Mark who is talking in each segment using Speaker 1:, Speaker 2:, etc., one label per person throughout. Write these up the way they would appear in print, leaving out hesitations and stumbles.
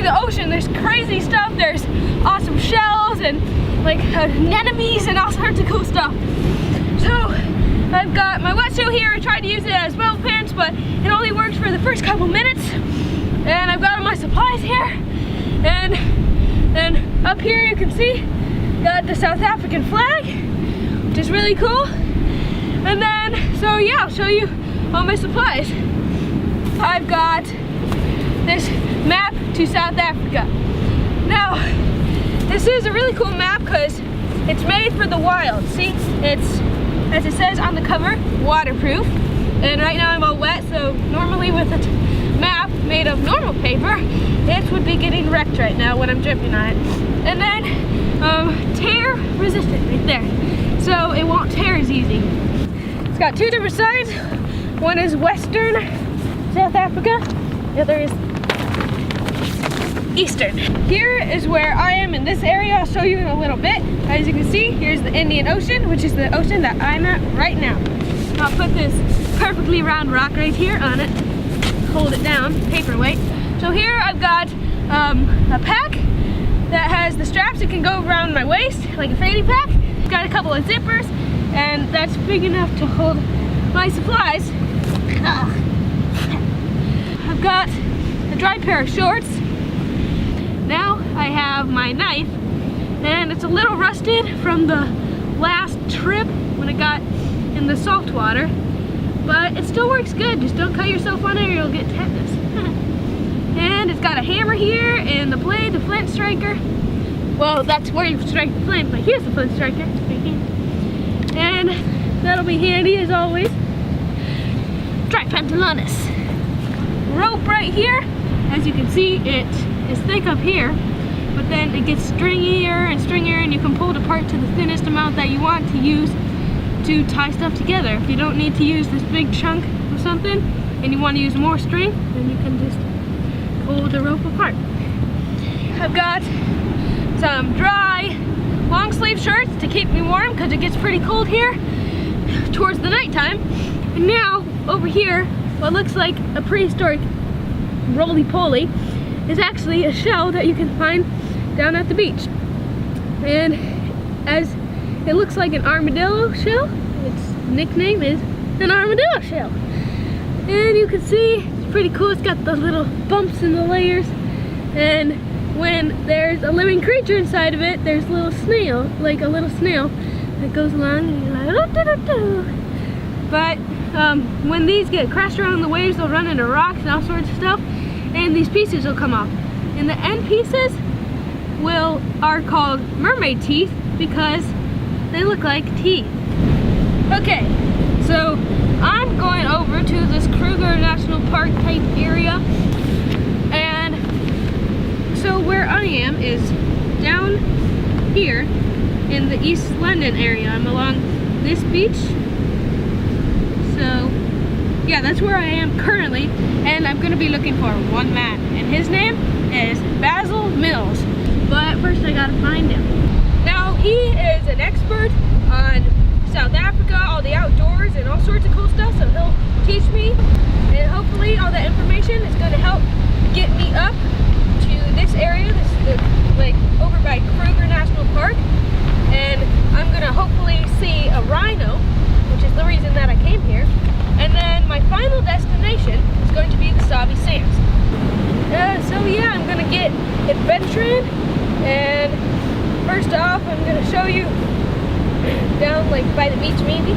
Speaker 1: the ocean, there's crazy stuff. There's awesome shells and like anemones and all sorts of cool stuff. So I've got my wetsuit here. I tried to use it as well pants, but it only works for the first couple minutes. And I've got all my supplies here. And then up here you can see, got the South African flag, which is really cool. And then, so yeah, I'll show you all my supplies. I've got this map to South Africa. Now, this is a really cool map because it's made for the wild. See, it's, as it says on the cover, waterproof. And right now I'm all wet, so normally with a map made of normal paper, it would be getting wrecked right now when I'm dripping on it. And then tear resistant right there, so it won't tear as easy. It's got two different sides. One is Western South Africa, the other is Eastern. Here is where I am in this area. I'll show you in a little bit. As you can see, here's the Indian Ocean, which is the ocean that I'm at right now. I'll put this perfectly round rock right here on it, hold it down, paperweight. So here I've got a pack that has the straps that can go around my waist, like a fanny pack. It's got a couple of zippers, and that's big enough to hold my supplies. I've got a dry pair of shorts. Now I have my knife, and it's a little rusted from the last trip when I got in the salt water, but it still works good. Just don't cut yourself on it or you'll get tetanus. And it's got a hammer here and the blade, the flint striker. Well, that's where you strike the flint, but here's the flint striker. And that'll be handy as always. Dry pantalones. Rope right here. As you can see, it is thick up here, but then it gets stringier and stringier, and you can pull it apart to the thinnest amount that you want to use to tie stuff together. If you don't need to use this big chunk of something and you want to use more string, then you can just pull the rope apart. I've got some dry long sleeve shirts to keep me warm because it gets pretty cold here towards the nighttime. And now over here, what looks like a prehistoric roly-poly is actually a shell that you can find down at the beach. And as it looks like an armadillo shell, its nickname is an armadillo shell. And you can see it's pretty cool. It's got those little bumps in the layers, and when there's a living creature inside of it, there's a little snail, like a little snail that goes along and you're like, but when these get crashed around the waves, they'll run into rocks and all sorts of stuff, and these pieces will come off. And the end pieces are called mermaid teeth because they look like teeth. Okay, so I'm going over to this Kruger National Park type area, and so where I am is down here in the East London area. I'm along this beach, so yeah, that's where I am currently, and I'm going to be looking for one man, and his name is Basil Mills, but first I gotta find him. Now, he is an expert on South Africa, all the outdoors and all sorts of cool stuff, so he'll teach me, and hopefully all that information is going to help get me up to this area. This is like over by Kruger National Park, and I'm going to hopefully see a rhino, which is the reason that I came here, and then my final destination is going to be the Sabi Sands. So yeah, I'm going to get adventuring, and first off I'm going to show you down like by the beach maybe.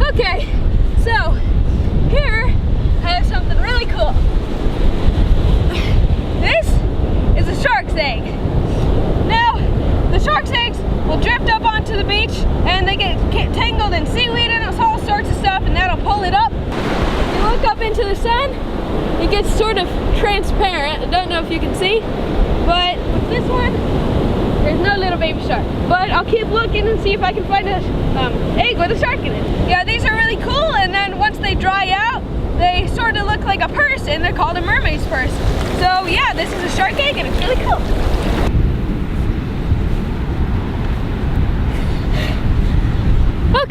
Speaker 1: Okay, so here I have something really cool. This is a shark's egg. Now, the shark's eggs will drift up onto the beach and they get tangled in seaweed and all sorts of stuff, and that'll pull it up. You look up into the sun, it gets sort of transparent. I don't know if you can see, but with this one, there's no little baby shark. But I'll keep looking and see if I can find an egg with a shark in it. Yeah, these are really cool, and then once they dry out, they sort of look like a purse, and they're called a mermaid's purse. So yeah, this is a shark egg, and it's really cool.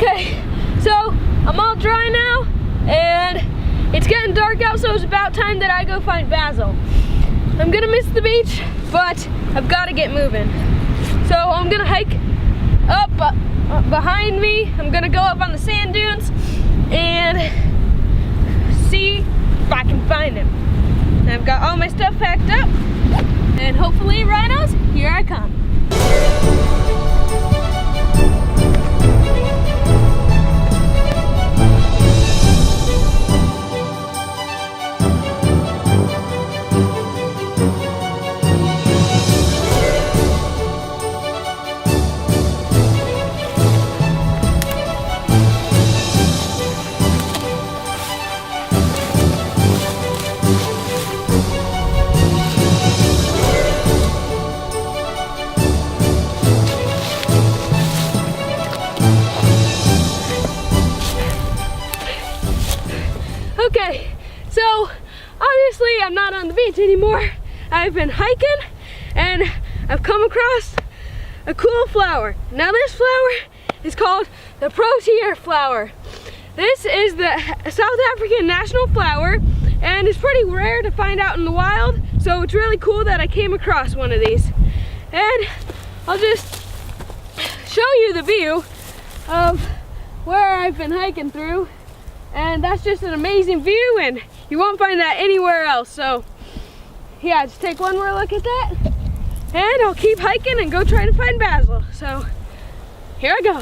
Speaker 1: Okay, so I'm all dry now, and it's getting dark out, so it's about time that I go find Basil. I'm gonna miss the beach, but I've got to get moving. So I'm gonna hike up behind me. I'm gonna go up on the sand dunes and see if I can find him. And I've got all my stuff packed up, and hopefully rhinos, here I come. Okay, so obviously I'm not on the beach anymore. I've been hiking and I've come across a cool flower. Now this flower is called the Poaching flower. This is the South African national flower and it's pretty rare to find out in the wild, so it's really cool that I came across one of these. And I'll just show you the view of where I've been hiking through. And that's just an amazing view, and you won't find that anywhere else. So yeah, just take one more look at that, and I'll keep hiking and go try to find Basil. So here I go.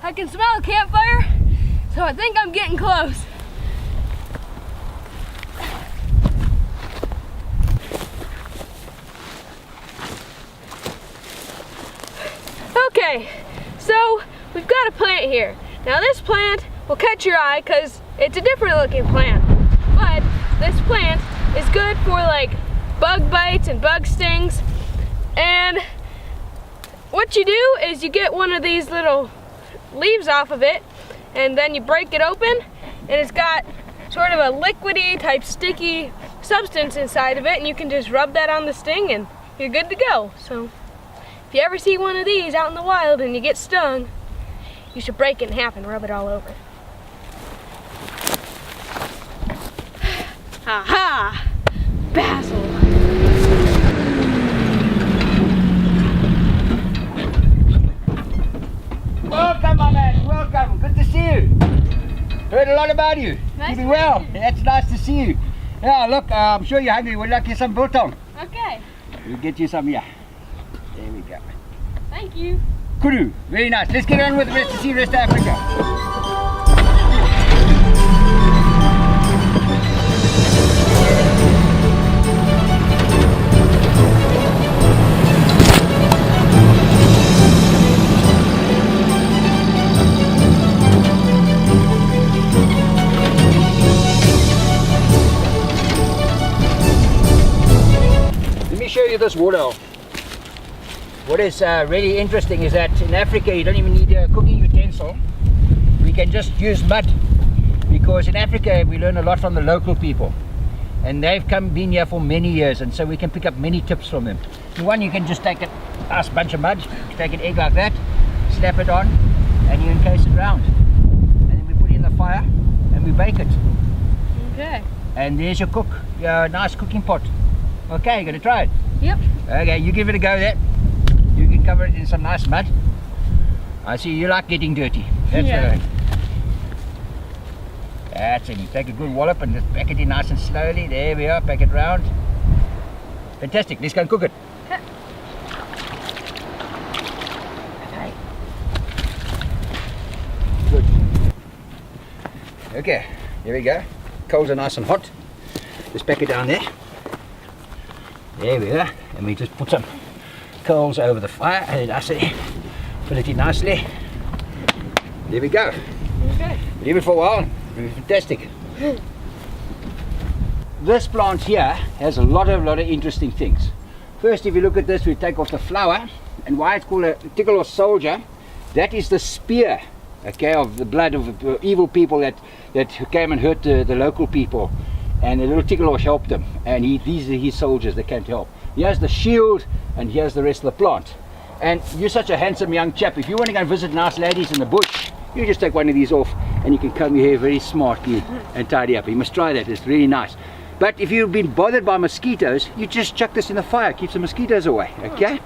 Speaker 1: I can smell a campfire, so I think I'm getting close. Okay, so we've got a plant here. Now this plant will catch your eye because it's a different looking plant. But this plant is good for like bug bites and bug stings. And what you do is you get one of these little leaves off of it, and then you break it open, and it's got sort of a liquidy type sticky substance inside of it, and you can just rub that on the sting and you're good to go. So if you ever see one of these out in the wild and you get stung, you should break it in half and rub it all over. Aha! Basil!
Speaker 2: Welcome, my man, welcome. Good to see you. Heard a lot about you.
Speaker 1: Nice
Speaker 2: Keeping well. That's nice to see you. Yeah, look, I'm sure you're hungry. We'd like you some biltong.
Speaker 1: Okay.
Speaker 2: We'll get you some here. There we go.
Speaker 1: Thank you.
Speaker 2: Kudu, very nice. Let's get on with the rest to see the rest of Africa. Let me show you this water. What is really interesting is that in Africa you don't even need a cooking utensil. We can just use mud, because in Africa we learn a lot from the local people, and they've been here for many years, and so we can pick up many tips from them. For one, you can just take a nice bunch of mud, take an egg like that, snap it on, and you encase it round, and then we put it in the fire and we bake it.
Speaker 1: Okay.
Speaker 2: And there's your nice cooking pot. Okay, you gonna try it?
Speaker 1: Yep.
Speaker 2: Okay, you give it a go there. You can cover it in some nice mud. I see you like getting dirty. That's
Speaker 1: yeah.
Speaker 2: right. That's it. You take a good wallop and just pack it in nice and slowly. There we are, pack it round. Fantastic. Let's go and cook it. Okay. Good. Okay, here we go. Coals are nice and hot. Just pack it down there. There we are. And we just put some coals over the fire and I say put it in nicely. There we go.
Speaker 1: Okay.
Speaker 2: Leave it for a while. It'll be fantastic. This plant here has a lot of interesting things. First, if you look at this, we take off the flower, and why it's called a tickle or soldier, that is the spear okay, of the blood of evil people that came and hurt the local people, and the little ticklewash helped them, and these are his soldiers that came to help. He has the shield, and here's the rest of the plant. And you're such a handsome young chap. If you want to go and visit nice ladies in the bush, you just take one of these off, and you can comb your hair very smartly and tidy up. You must try that. It's really nice. But if you've been bothered by mosquitoes, you just chuck this in the fire. Keeps the mosquitoes away. Okay.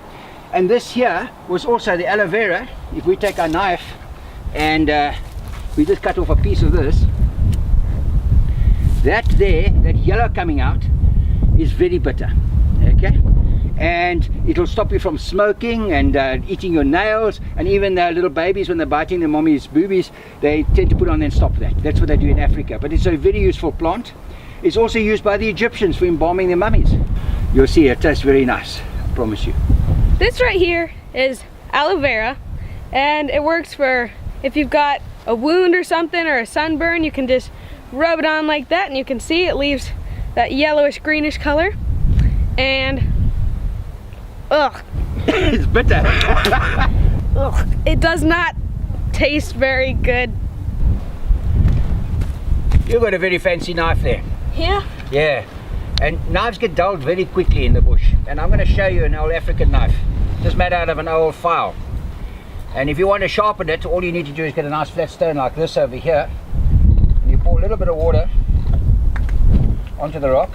Speaker 2: And this here was also the aloe vera. If we take our knife and we just cut off a piece of this, that yellow coming out is very bitter, okay, and it'll stop you from smoking and eating your nails, and even little babies, when they're biting their mommy's boobies, they tend to put on and stop that. That's what they do in Africa. But it's a very useful plant. It's also used by the Egyptians for embalming their mummies. You'll see it tastes very nice, I promise you.
Speaker 1: This right here is aloe vera, and it works for if you've got a wound or something, or a sunburn. You can just rub it on like that, and you can see it leaves that yellowish greenish color. And ugh,
Speaker 2: it's bitter.
Speaker 1: Ugh, it does not taste very good.
Speaker 2: You've got a very fancy knife there.
Speaker 1: Yeah?
Speaker 2: Yeah. And knives get dulled very quickly in the bush. And I'm going to show you an old African knife, just made out of an old file. And if you want to sharpen it, all you need to do is get a nice flat stone like this over here, and you pour a little bit of water onto the rock,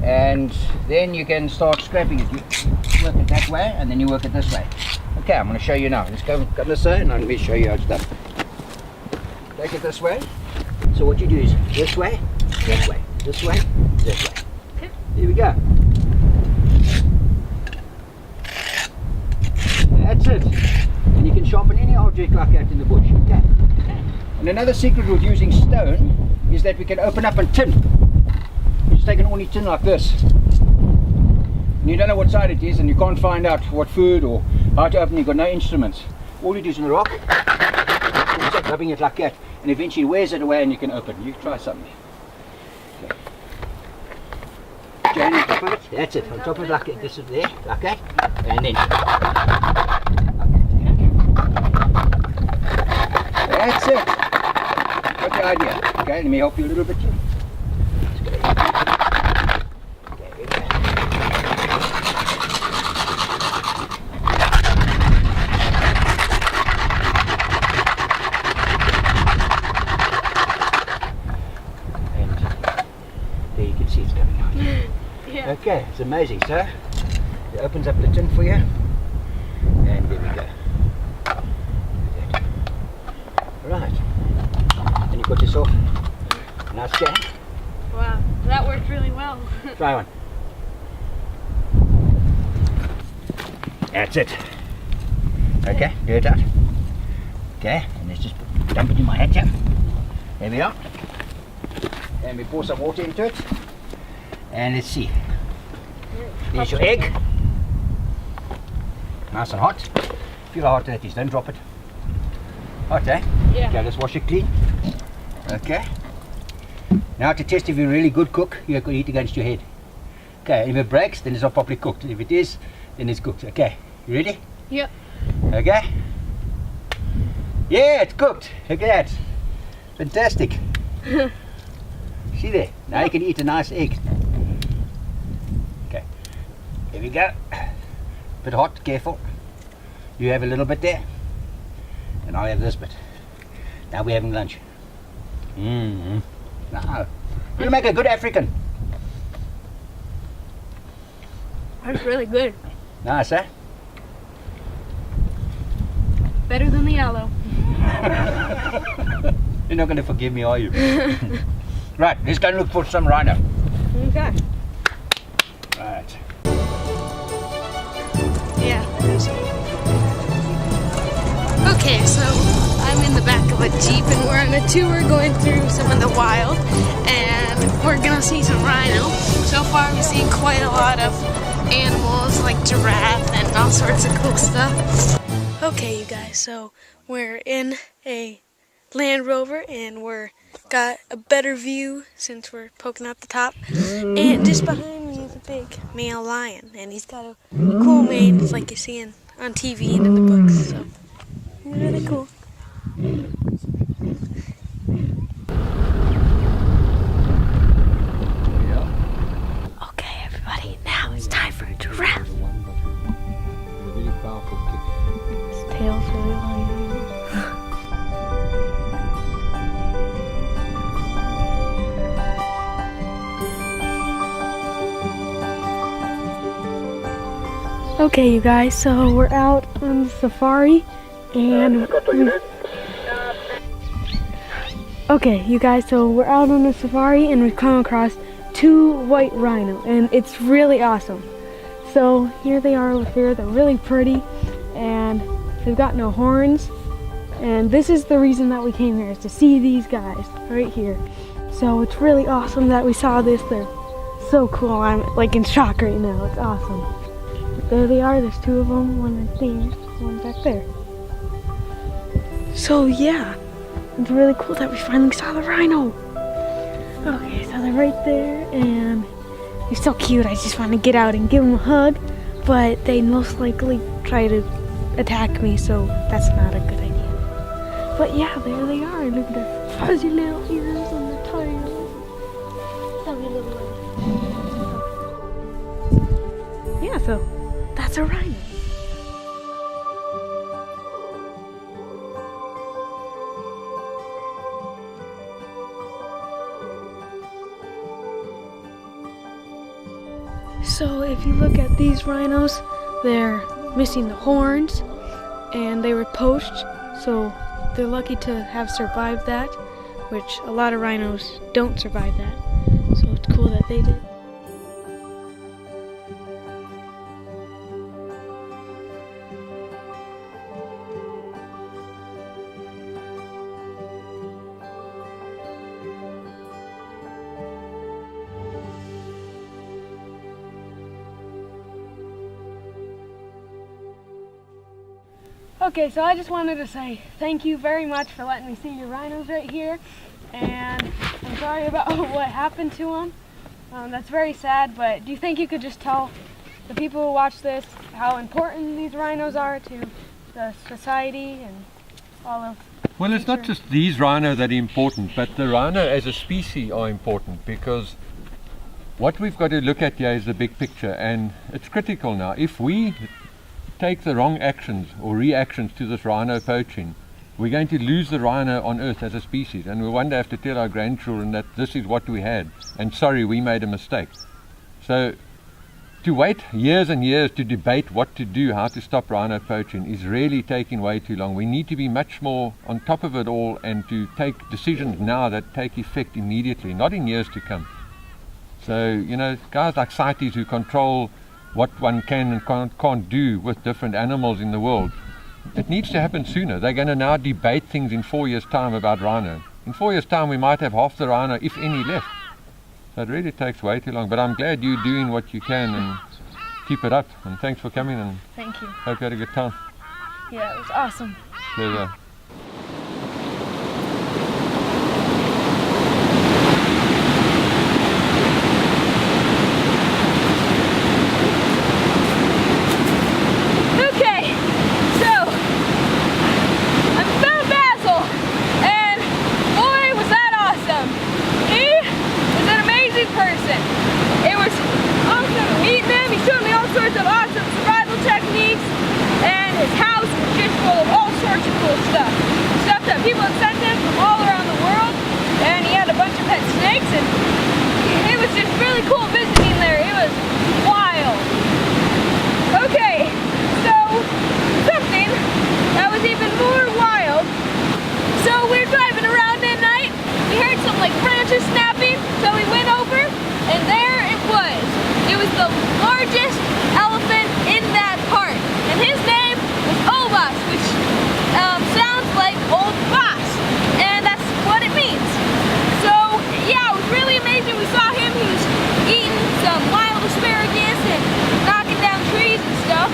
Speaker 2: and then you can start scraping it. You work it that way, and then you work it this way. Okay, I'm going to show you now. Let's go this way, and let me show you how it's done. Take it this way. So what you do is this way, this way, this way, this way.
Speaker 1: Okay.
Speaker 2: Here we go. That's it. And you can sharpen any object like that in the bush. Okay. And another secret with using stone is that we can open up a tin. You just take an ordinary tin like this, and you don't know what side it is, and you can't find out what food or how to open it. You've got no instruments. All you do is in the rock, you start rubbing it like that, and eventually wears it away, and you can open. You try something. Okay. Join on top of it. That's it. On top of it like this is there, like that, and then. That's it. Got the idea. Okay, let me help you a little bit here. Okay, here we go. And there you can see it's coming out.
Speaker 1: Yeah.
Speaker 2: Okay, it's amazing. So it opens up the tin for you, and there we go. Right, and you've got yourself a nice jam.
Speaker 1: Wow, that worked really well.
Speaker 2: Try one. That's it. Okay, do it out. Okay, and let's just dump it in my hat here. There we are. And we pour some water into it. And let's see. There's your egg. Nice and hot. Feel how hot that is, don't drop it. Hot, eh?
Speaker 1: Yeah.
Speaker 2: Okay, let's wash it clean. Okay. Now to test if you're a really good cook, you have got to eat against your head. Okay, if it breaks, then it's not properly cooked. If it is, then it's cooked. Okay, you ready?
Speaker 1: Yep.
Speaker 2: Okay. Yeah, it's cooked. Look at that. Fantastic. See there? Now you can eat a nice egg. Okay. Here we go. Bit hot, careful. You have a little bit there. And I'll have this bit. Now we're having lunch. Mm-hmm. Now, you'll make a good African.
Speaker 1: That's really good.
Speaker 2: Nice, eh?
Speaker 1: Better than the yellow.
Speaker 2: You're not going to forgive me, are you? Right, let's go and look for some rhino.
Speaker 1: Okay.
Speaker 2: Right.
Speaker 1: Yeah. Okay, so I'm in the back of a Jeep and we're on a tour going through some of the wild, and we're gonna see some rhino. So far we've seen quite a lot of animals like giraffe and all sorts of cool stuff. Okay, you guys, so we're in a Land Rover and we're got a better view since we're poking out the top. And just behind me is a big male lion, and he's got a cool mane like you see on TV and in the books. So really cool. Okay, everybody, now it's time for a giraffe. His tail's really long. Okay, you guys, so we're out on the safari and okay, you guys, so we're out on the safari and we've come across 2 white rhino and it's really awesome. So here they are over here, they're really pretty and they've got no horns, and this is the reason that we came here, is to see these guys right here. So it's really awesome that we saw this. They're so cool. I'm like in shock right now. It's awesome. There they are, there's 2 of them, one right there, one back there. So yeah, it's really cool that we finally saw the rhino. Okay, so they're right there and they're so cute. I just want to get out and give them a hug, but they most likely try to attack me, so that's not a good idea. But yeah, there they are. Look at their fuzzy little ears on their tails. Fuzzy little ears. Yeah, so that's a rhino. So if you look at these rhinos, they're missing the horns and they were poached, so they're lucky to have survived that, which a lot of rhinos don't survive that. So it's cool that they did. Okay, so I just wanted to say thank you very much for letting me see your rhinos right here, and I'm sorry about what happened to them. That's very sad, but do you think you could just tell the people who watch this how important these rhinos are to the society and all of
Speaker 3: Well, it's not just these rhino that are important, but the rhino as a species are important, because what we've got to look at here is the big picture, and it's critical now. If we take the wrong actions or reactions to this rhino poaching, we're going to lose the rhino on Earth as a species, and we'll one day have to tell our grandchildren that this is what we had, and sorry, we made a mistake. So to wait years and years to debate what to do, how to stop rhino poaching, is really taking way too long. We need to be much more on top of it all and to take decisions now that take effect immediately, not in years to come. So, you know, guys like CITES who control what one can and can't do with different animals in the world, it needs to happen sooner. They're going to now debate things in 4 years' time about rhino. In 4 years' time we might have half the rhino, if any, left. So it really takes way too long. But I'm glad you're doing what you can, and keep it up. And thanks for coming, and
Speaker 1: Thank you.
Speaker 3: hope you had a good time.
Speaker 1: Yeah, it was awesome.
Speaker 3: Pleasure.
Speaker 1: People had sent him from all around the world, and he had a bunch of pet snakes, and it was just really cool visiting there. It was wild. Okay, so something that was even more wild. So we were driving around at night, we heard some like branches snapping, so we went over, and there it was. It was the largest elephant in that park, and his name was Obas, which sounds like old boss, and that's what it means. So yeah, it was really amazing. We saw him, he was eating some wild asparagus and knocking down trees and stuff,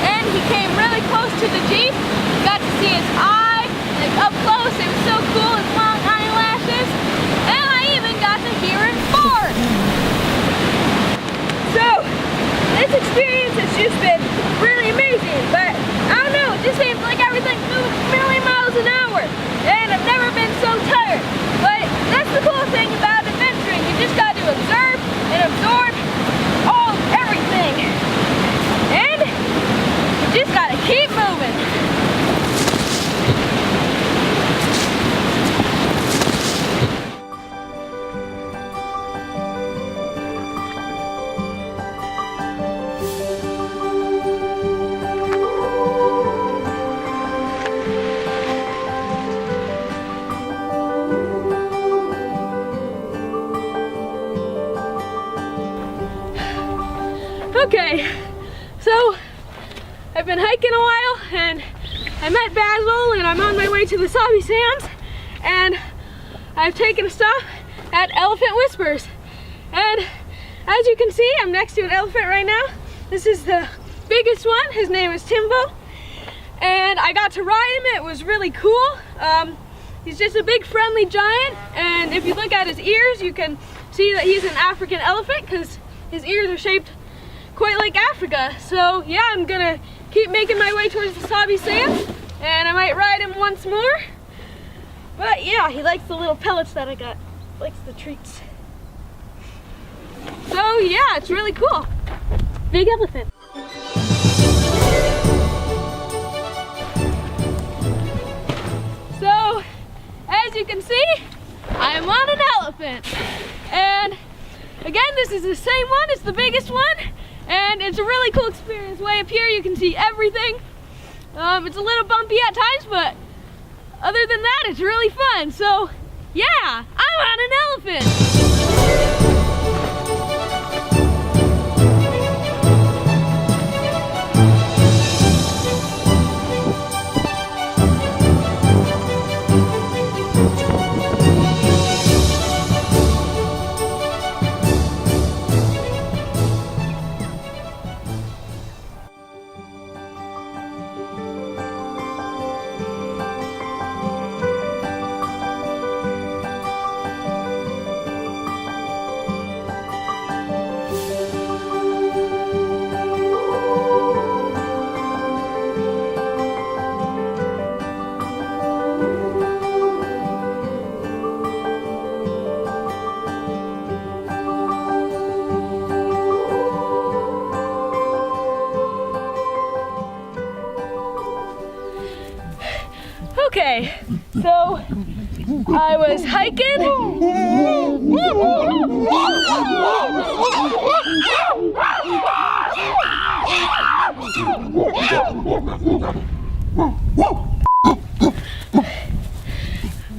Speaker 1: and he came really close to the Jeep. Got to see his eye, like up close. It was so cool, his long eyelashes, and I even got to hear him bark. So this experience has just been really amazing, but I don't know, it just seems like everything's moving a million miles I've been hiking a while and I met Basil and I'm on my way to the Sabi Sands and I've taken a stop at Elephant Whispers. And as you can see, I'm next to an elephant right now. This is the biggest one. His name is Timbo. And I got to ride him. It was really cool. He's just a big friendly giant. And if you look at his ears, you can see that he's an African elephant because his ears are shaped quite like Africa. So yeah, I'm gonna keep making my way towards the Sabi Sands and I might ride him once more. But yeah, he likes the little pellets that I got. Likes the treats. So yeah, it's really cool. Big elephant. So, as you can see, I'm on an elephant. And again, this is the same one, it's the biggest one. And it's a really cool experience. Way up here, you can see everything. It's a little bumpy at times, but other than that, it's really fun. So, yeah, I'm on an elephant. Okay, so I was hiking.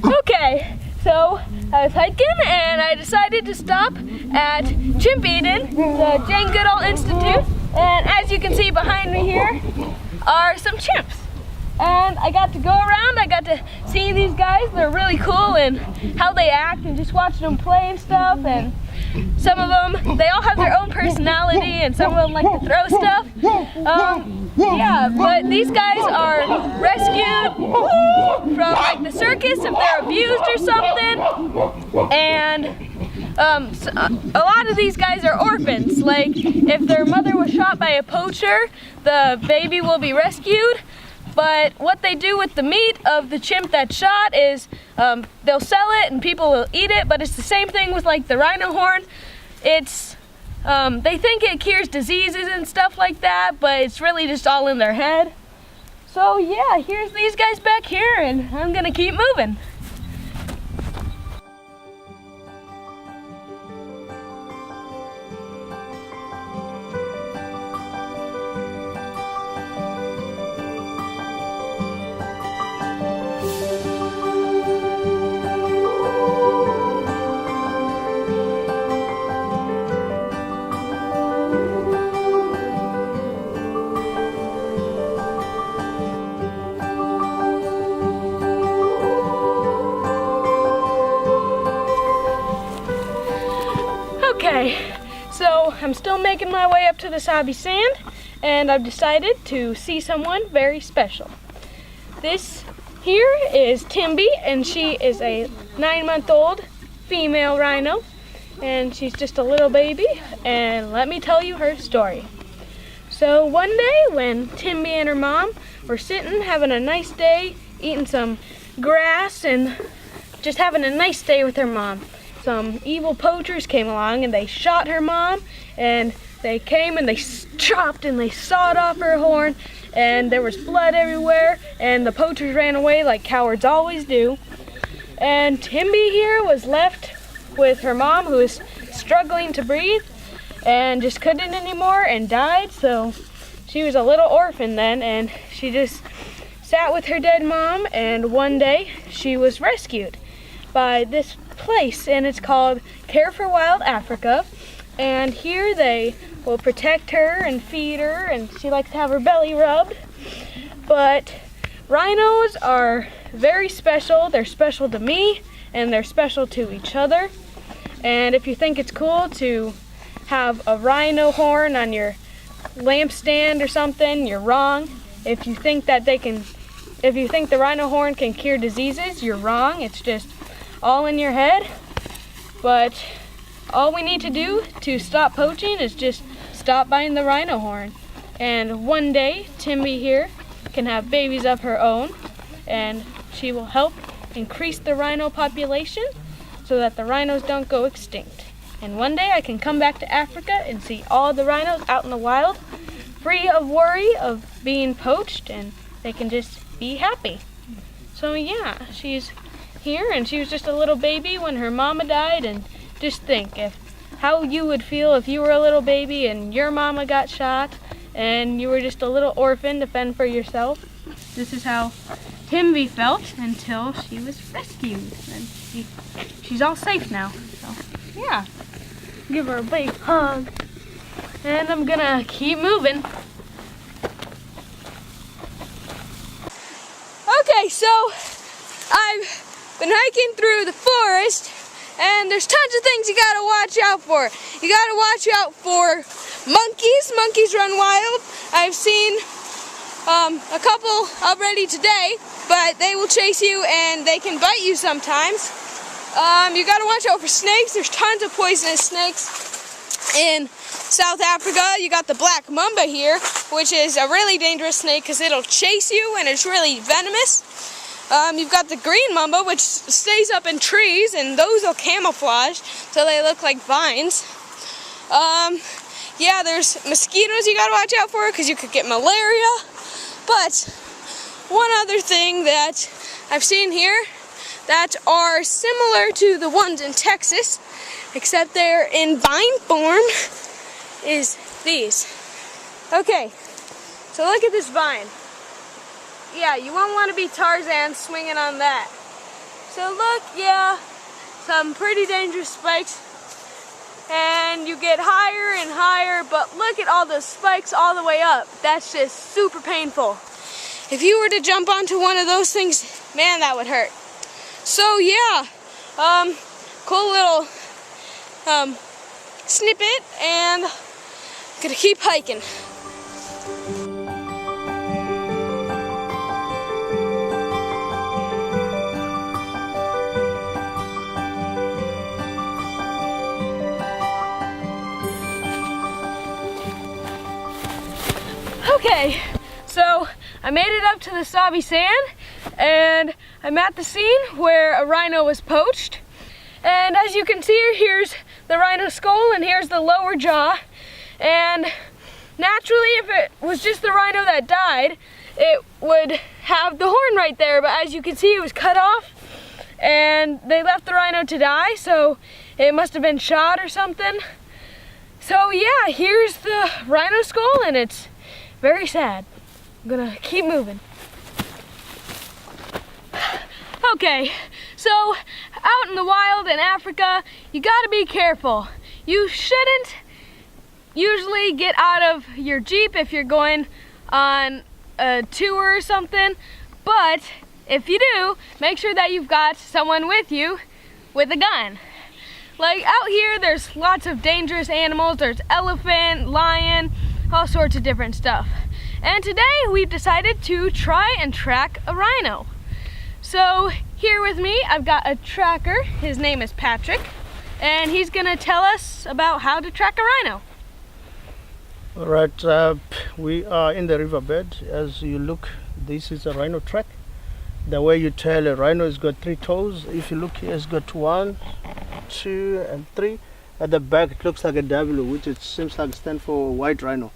Speaker 1: Okay, so I was hiking and I decided to stop at Chimp Eden, the Jane Goodall Institute. And as you can see behind me here are some chimps. And I got to go around, I got to see these guys. They're really cool and how they act and just watching them play and stuff. And some of them, they all have their own personality and some of them like to throw stuff. Yeah, but these guys are rescued from like the circus if they're abused or something. And a lot of these guys are orphans. Like if their mother was shot by a poacher, the baby will be rescued. But what they do with the meat of the chimp that's shot is they'll sell it and people will eat it, but it's the same thing with like the rhino horn. It's, they think it cures diseases and stuff like that, but it's really just all in their head. So yeah, here's these guys back here and I'm gonna keep moving. Okay, so I'm still making my way up to the Sabi Sand, and I've decided to see someone very special. This here is Timby, and she is a 9-month-old female rhino, and she's just a little baby, and let me tell you her story. So one day when Timby and her mom were sitting, having a nice day, eating some grass, and just having a nice day with her mom, some evil poachers came along and they shot her mom, and they came and they chopped and they sawed off her horn, and there was blood everywhere, and the poachers ran away like cowards always do. And Timby here was left with her mom, who was struggling to breathe and just couldn't anymore and died. So she was a little orphan then, and she just sat with her dead mom, and one day she was rescued by this place, and it's called Care for Wild Africa. And here they will protect her and feed her, and she likes to have her belly rubbed. But rhinos are very special. They're special to me, and they're special to each other. And if you think it's cool to have a rhino horn on your lampstand or something, you're wrong. If you think the rhino horn can cure diseases, you're wrong. It's just all in your head. But all we need to do to stop poaching is just stop buying the rhino horn. And one day, Timmy here can have babies of her own, and she will help increase the rhino population so that the rhinos don't go extinct. And one day I can come back to Africa and see all the rhinos out in the wild, free of worry of being poached, and they can just be happy. So yeah, she's here, and she was just a little baby when her mama died. And just think how you would feel if you were a little baby and your mama got shot and you were just a little orphan to fend for yourself. This is how Timby felt until she was rescued, and she's all safe now. So yeah, give her a big hug, and I'm gonna keep moving. Okay, so I've been hiking through the forest, and there's tons of things you gotta watch out for. You gotta watch out for monkeys. Monkeys run wild. I've seen a couple already today, but they will chase you and they can bite you sometimes. You gotta watch out for snakes. There's tons of poisonous snakes in South Africa. You got the black mamba here, which is a really dangerous snake because it'll chase you and it's really venomous. You've got the green mamba, which stays up in trees, and those will camouflage so they look like vines. Yeah, there's mosquitoes you gotta watch out for because you could get malaria. But one other thing that I've seen here that are similar to the ones in Texas, except they're in vine form, is these. Okay, so look at this vine. Yeah, you won't want to be Tarzan swinging on that. So look, yeah, some pretty dangerous spikes. And you get higher and higher, but look at all those spikes all the way up. That's just super painful. If you were to jump onto one of those things, man, that would hurt. So yeah, cool little snippet, and gonna keep hiking. Okay, so I made it up to the Sabi Sand, and I'm at the scene where a rhino was poached. And as you can see, here's the rhino skull and here's the lower jaw. And naturally, if it was just the rhino that died, it would have the horn right there. But as you can see, it was cut off and they left the rhino to die, so it must have been shot or something. So yeah, here's the rhino skull, and it's very sad. I'm gonna keep moving. Okay, so out in the wild in Africa, you gotta be careful. You shouldn't usually get out of your Jeep if you're going on a tour or something, but if you do, make sure that you've got someone with you with a gun. Like out here, there's lots of dangerous animals. There's elephant, lion, all sorts of different stuff. And today we've decided to try and track a rhino. So here with me, I've got a tracker. His name is Patrick, and he's gonna tell us about how to track a rhino.
Speaker 4: All right, we are in the riverbed. As you look, this is a rhino track. The way you tell a rhino has got 3 toes. If you look here, it's got 1, 2, and 3. At the back, it looks like a W, which it seems like stands for white rhino.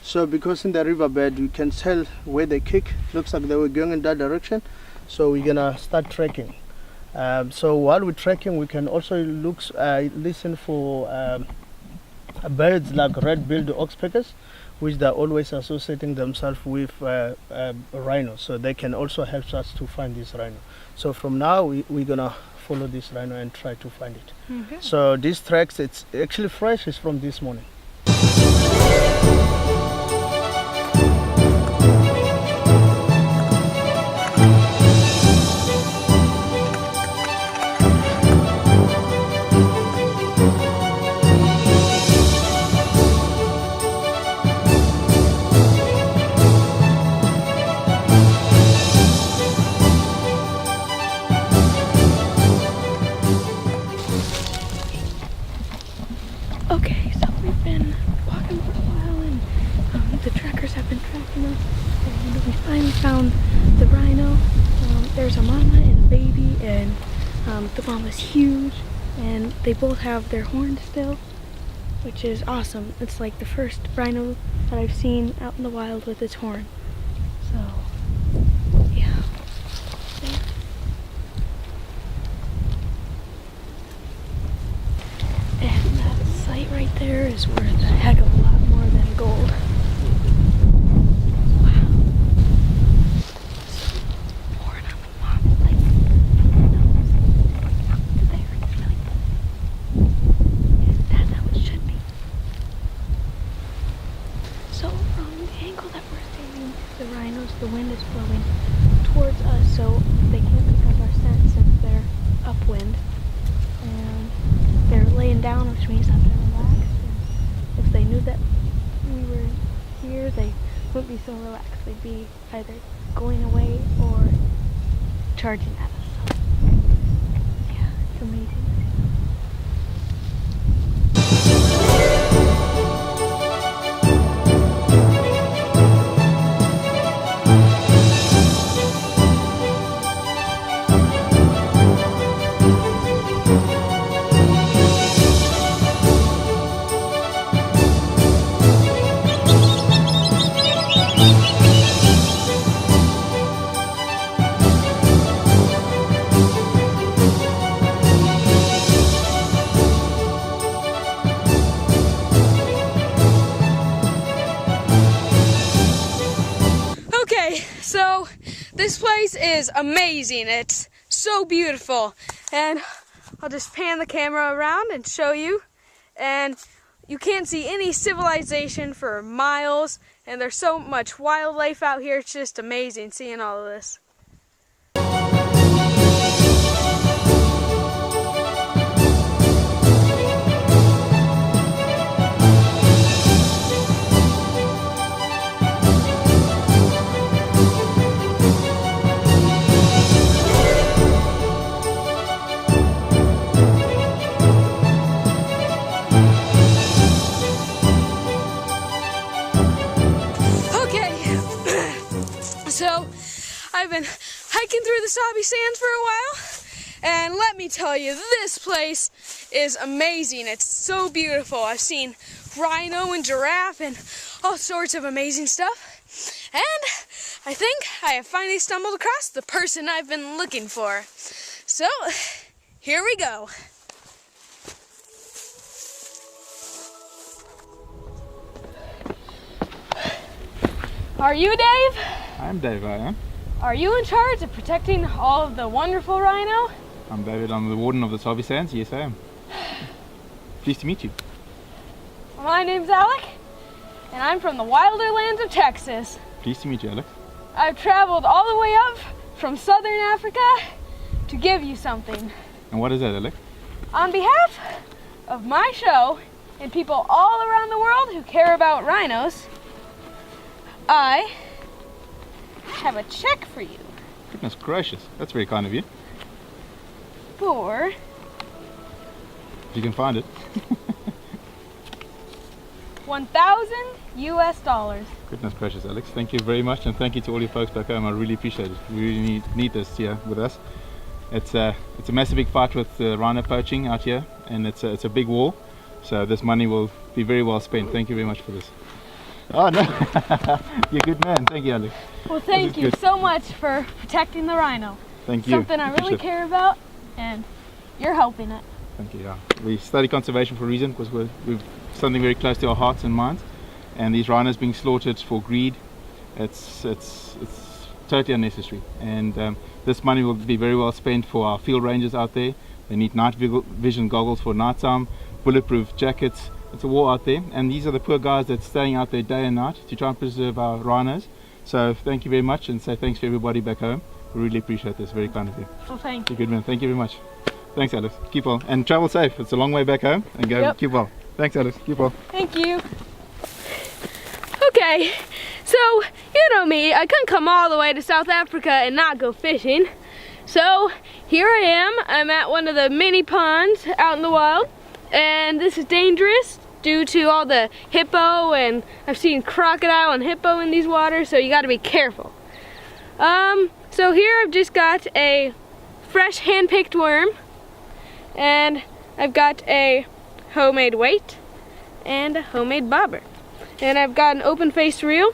Speaker 4: So because in the riverbed, you can tell where they kick. Looks like they were going in that direction. So we're gonna start tracking. So while we're tracking, we can also listen for birds like red-billed oxpeckers, which they're always associating themselves with rhino. So they can also help us to find this rhino. So from now, we're gonna follow this rhino and try to find it. Okay. So these tracks, it's actually fresh, it's from this morning.
Speaker 1: Okay, so we've been walking for a while and the trackers have been tracking us, and we finally found the rhino. There's a mama and a baby, and the mama's huge, and they both have their horns still, which is awesome. It's like the first rhino that I've seen out in the wild with its horn. So, yeah. And that site right there is worth a heck of a lot more than gold. Wow. Horn on the mom, like, nose. There, it's really good. That's how it should be. So from the angle that we're seeing the rhinos, the wind is blowing towards us, so they can't pick up our scent since they're upwind. And they're laying down, which means that they're relaxed. And if they knew that we were here, they wouldn't be so relaxed. They'd be either going away or charging at us. So, yeah, it's amazing. So this place is amazing. It's so beautiful, and I'll just pan the camera around and show you, and you can't see any civilization for miles, and there's so much wildlife out here. It's just amazing seeing all of this. So I've been hiking through the Sabi Sands for a while, and let me tell you, this place is amazing. It's so beautiful. I've seen rhino and giraffe and all sorts of amazing stuff, and I think I have finally stumbled across the person I've been looking for. So here we go. Are you Dave?
Speaker 5: I'm Dave, I am.
Speaker 1: Are you in charge of protecting all of the wonderful rhino?
Speaker 5: I'm David, I'm the warden of the Sabi Sands. Yes, I am. Pleased to meet you.
Speaker 1: My name's Alic, and I'm from the WILDerland of Texas.
Speaker 5: Pleased to meet you, Alic.
Speaker 1: I've traveled all the way up from southern Africa to give you something.
Speaker 5: And what is that, Alic?
Speaker 1: On behalf of my show and people all around the world who care about rhinos, I have a check for you.
Speaker 5: Goodness gracious, that's very kind of you.
Speaker 1: For...
Speaker 5: If you can find it.
Speaker 1: $1,000 US.
Speaker 5: Goodness gracious, Alex. Thank you very much, and thank you to all your folks back home. I really appreciate it. We really need this here with us. It's a massive big fight with rhino poaching out here, and it's a big war. So this money will be very well spent. Thank you very much for this. Oh no, you're a good man. Thank you, Alex.
Speaker 1: Well, thank you so much for protecting the rhino.
Speaker 5: Thank you.
Speaker 1: Something I really care about, and you're helping it.
Speaker 5: Thank you. Yeah, we study conservation for a reason, because we've something very close to our hearts and minds. And these rhinos being slaughtered for greed, it's totally unnecessary. And this money will be very well spent for our field rangers out there. They need night vision goggles for nighttime, bulletproof jackets, It's a war out there, and these are the poor guys that's staying out there day and night to try and preserve our rhinos. So thank you very much, and say thanks to everybody back home. We really appreciate this. Very kind of you.
Speaker 1: Well, thank you.
Speaker 5: You're a good man. Thank you very much. Thanks, Alice. Keep well and travel safe. It's a long way back home, and go.
Speaker 1: Yep.
Speaker 5: Keep well. Thanks, Alice. Keep well.
Speaker 1: Thank you. Okay, so you know me, I couldn't come all the way to South Africa and not go fishing. So here I am. I'm at one of the mini ponds out in the wild, and this is dangerous due to all the hippo, and I've seen crocodile and hippo in these waters, so you got to be careful. So here I've just got a fresh hand-picked worm, and I've got a homemade weight and a homemade bobber, and I've got an open-faced reel,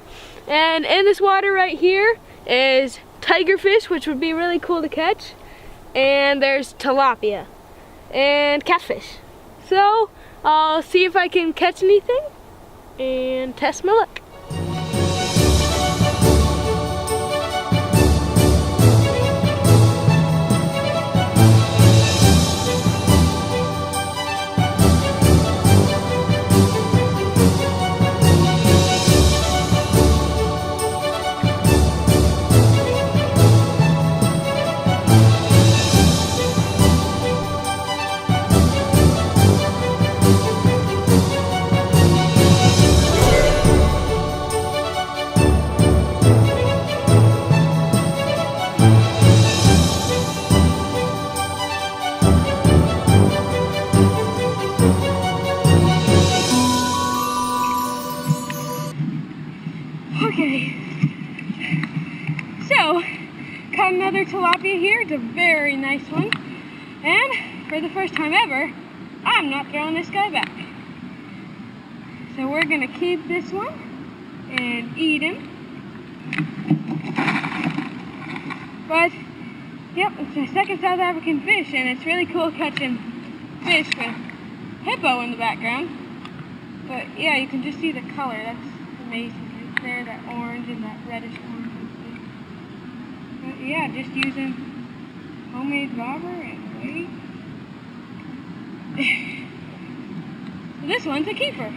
Speaker 1: and in this water right here is tigerfish, which would be really cool to catch, and there's tilapia and catfish. So I'll see if I can catch anything and test my luck. Okay, so caught another tilapia here. It's a very nice one, and for the first time ever, I'm not throwing this guy back. So we're gonna keep this one and eat him. But yep, it's a second South African fish, and it's really cool catching fish with hippo in the background. But yeah, you can just see the color. That's amazing. There, that orange and that reddish orange. But yeah, just using homemade bobber and weight. So this one's a keeper.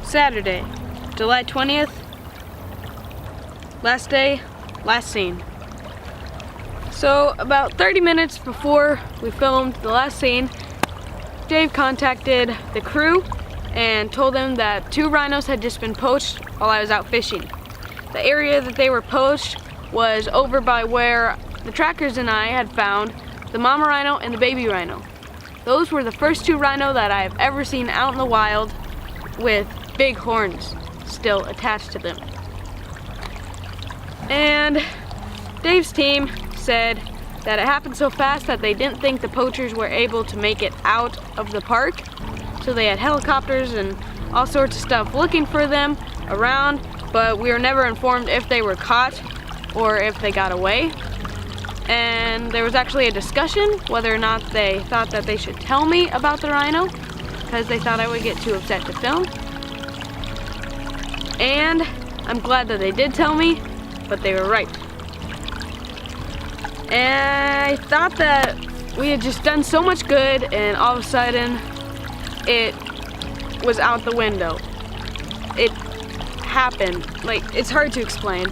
Speaker 1: Saturday, July 20th. Last day, last scene. So about 30 minutes before we filmed the last scene, Dave contacted the crew and told them that 2 rhinos had just been poached while I was out fishing. The area that they were poached was over by where the trackers and I had found the mama rhino and the baby rhino. Those were the first 2 rhino that I've ever seen out in the wild with big horns still attached to them. And Dave's team said that it happened so fast that they didn't think the poachers were able to make it out of the park. So they had helicopters and all sorts of stuff looking for them around, but we were never informed if they were caught or if they got away. And there was actually a discussion whether or not they thought that they should tell me about the rhino because they thought I would get too upset to film. And I'm glad that they did tell me, but they were right. And I thought that we had just done so much good, and all of a sudden it was out the window. It happened. Like, it's hard to explain.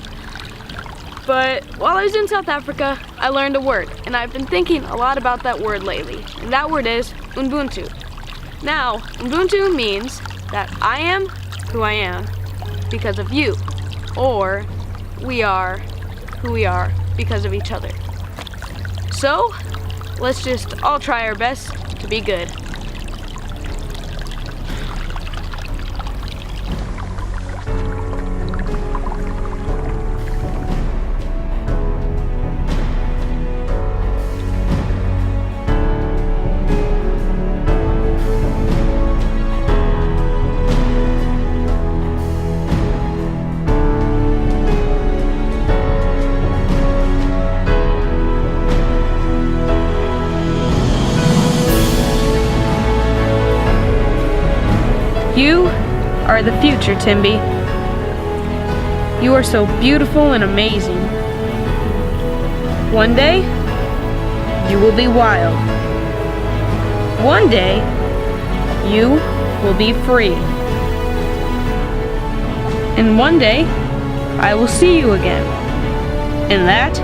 Speaker 1: But while I was in South Africa, I learned a word, and I've been thinking a lot about that word lately. And that word is Ubuntu. Now, Ubuntu means that I am who I am because of you, or we are who we are because of each other. So, let's just all try our best to be good. You are the future, Timby. You are so beautiful and amazing. One day, you will be wild. One day, you will be free. And one day, I will see you again. And that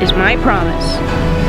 Speaker 1: is my promise.